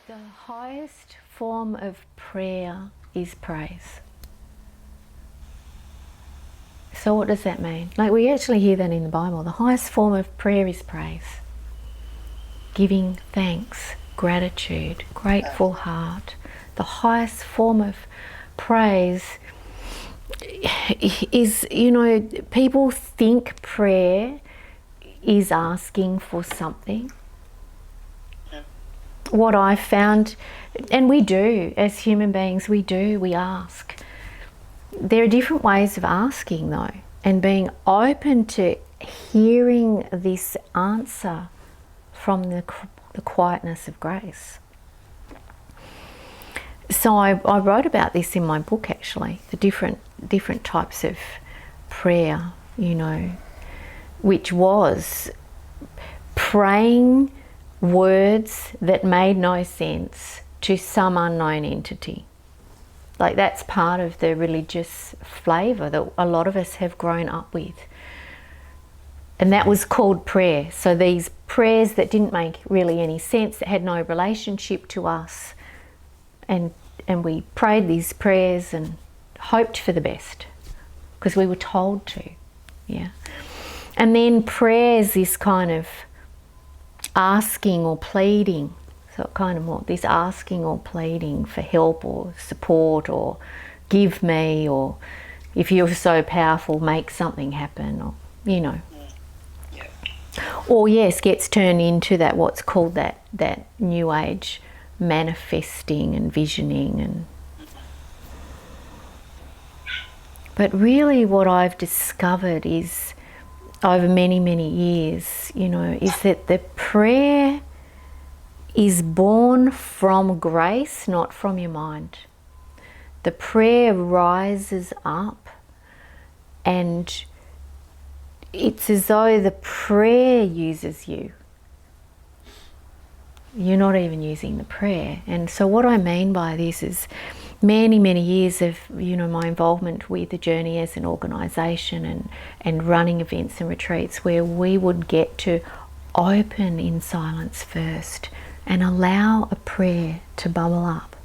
The highest form of prayer is praise. So what does that mean? Like, we actually hear that in the Bible. The highest form of prayer is praise. Giving thanks, gratitude, grateful heart. The highest form of praise is, people think prayer is asking for something. What I found, and we do, as human beings, we ask. There are different ways of asking though, and being open to hearing this answer from the quietness of grace. So I wrote about this in my book actually, the different types of prayer, which was praying words that made no sense to some unknown entity. Like, that's part of the religious flavour that a lot of us have grown up with. And that was called prayer. So these prayers that didn't make really any sense, that had no relationship to us, and we prayed these prayers and hoped for the best because we were told to. Yeah. And then prayer is this kind of asking or pleading, so kind of more this asking or pleading for help or support, or give me, or if you're so powerful, make something happen, or or yes, gets turned into that what's called that new age manifesting and visioning. But really what I've discovered is, over many years, is that the prayer is born from grace, not from your mind. The prayer rises up, and it's as though the prayer uses you. You're not even using the prayer. And so what I mean by this is many years of my involvement with the journey as an organisation and running events and retreats, where we would get to open in silence first and allow a prayer to bubble up.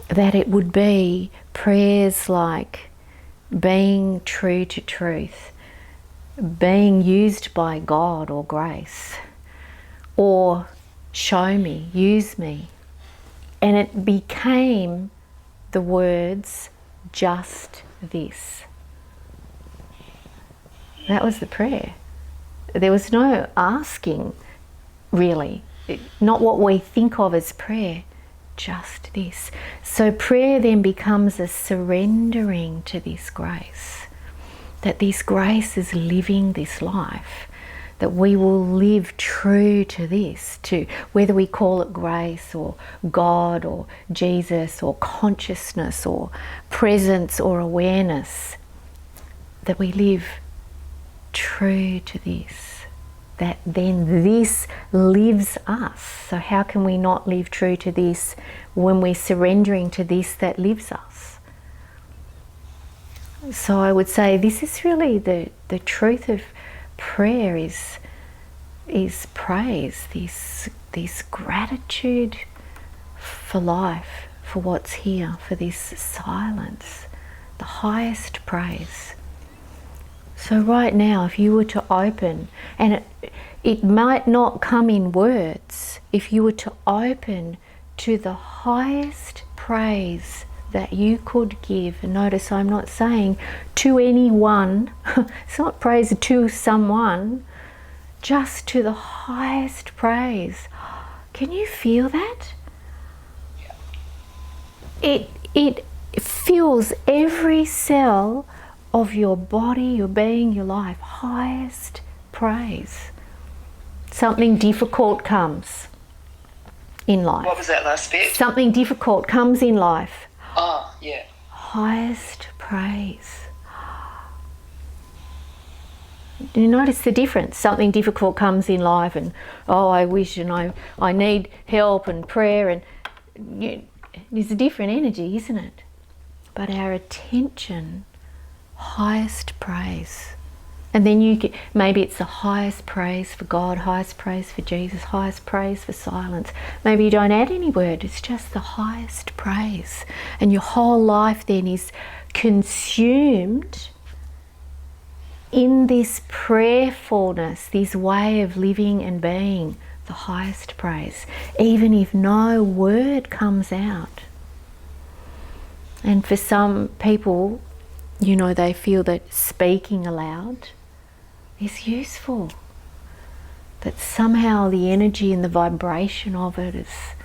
That it would be prayers like being true to truth, being used by God or grace, or show me, use me. And it became the words, just this. That was the prayer. There was no asking, really. Not what we think of as prayer, just this. So prayer then becomes a surrendering to this grace. That this grace is living this life. That we will live true to this, to whether we call it grace or God or Jesus or consciousness or presence or awareness, that we live true to this, that then this lives us. So how can we not live true to this when we're surrendering to this that lives us? So I would say this is really the truth of prayer, is praise, this gratitude for life, for what's here, for this silence, the highest praise. So right now, if you were to open, and it might not come in words, if you were to open to the highest praise that you could give, and notice I'm not saying to anyone, it's not praise to someone, just to the highest praise. Can you feel that? It fills every cell of your body, your being, your life. Highest praise. Something difficult comes in life. What was that last bit? Something difficult comes in life. Oh, yeah. Highest praise. Do you notice the difference? Something difficult comes in life, and I wish, and I need help and prayer, and there's a different energy, isn't it? But our attention, highest praise. And then maybe it's the highest praise for God, highest praise for Jesus, highest praise for silence. Maybe you don't add any word, it's just the highest praise. And your whole life then is consumed in this prayerfulness, this way of living and being the highest praise, even if no word comes out. And for some people, they feel that speaking aloud is useful, that somehow the energy and the vibration of it is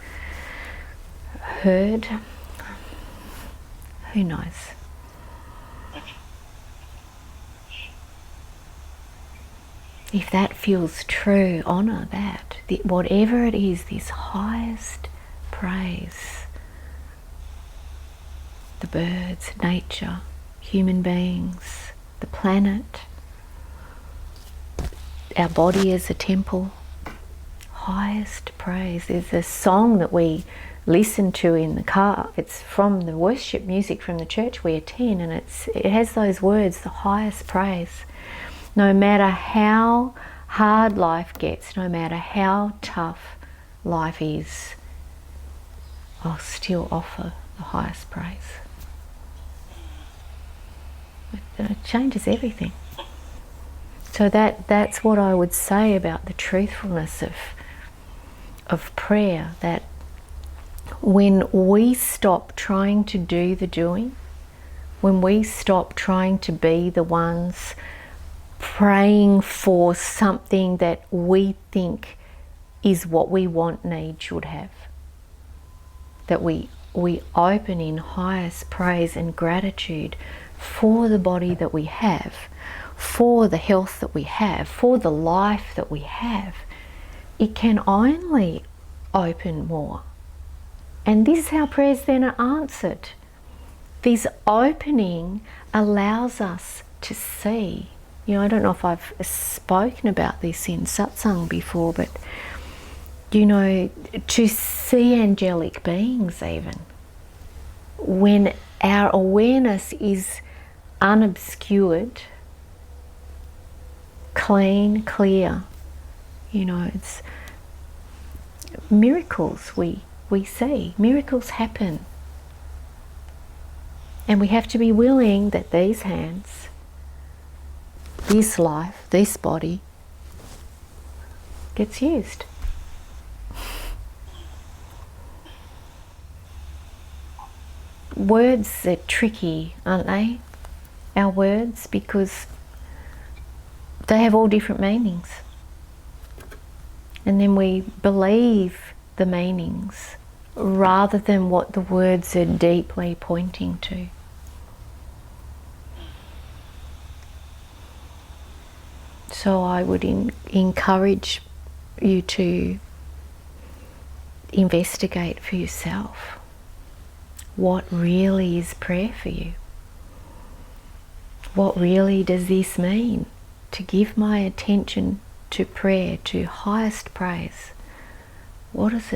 heard. Who knows? If that feels true, honour that. Whatever it is, this highest praise. The birds, nature, human beings, the planet, our body as a temple. Highest praise. There's a song that we listen to in the car. It's from the worship music from the church we attend, and it has those words, the highest praise. No matter how hard life gets, no matter how tough life is, I'll still offer the highest praise. It changes everything. So that's what I would say about the truthfulness of prayer, that when we stop trying to do the doing, when we stop trying to be the ones praying for something that we think is what we want, need, should have, that we open in highest praise and gratitude for the body that we have, for the health that we have, for the life that we have, it can only open more. And this is how prayers then are answered. This opening allows us to see. I don't know if I've spoken about this in Satsang before, but to see angelic beings even. When our awareness is unobscured, clean, clear, it's miracles we see. Miracles happen. And we have to be willing that these hands, this life, this body, gets used. Words are tricky, aren't they? Our words, because they have all different meanings. And then we believe the meanings rather than what the words are deeply pointing to. So I would encourage you to investigate for yourself what really is prayer for you. What really does this mean? To give my attention to prayer, to highest praise. What does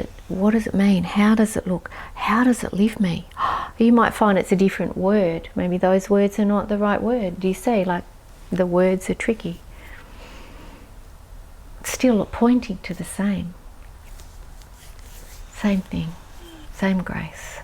it mean? How does it look? How does it live me? You might find it's a different word. Maybe those words are not the right word. Do you see? Like the words are tricky. Still pointing to the same thing, same grace.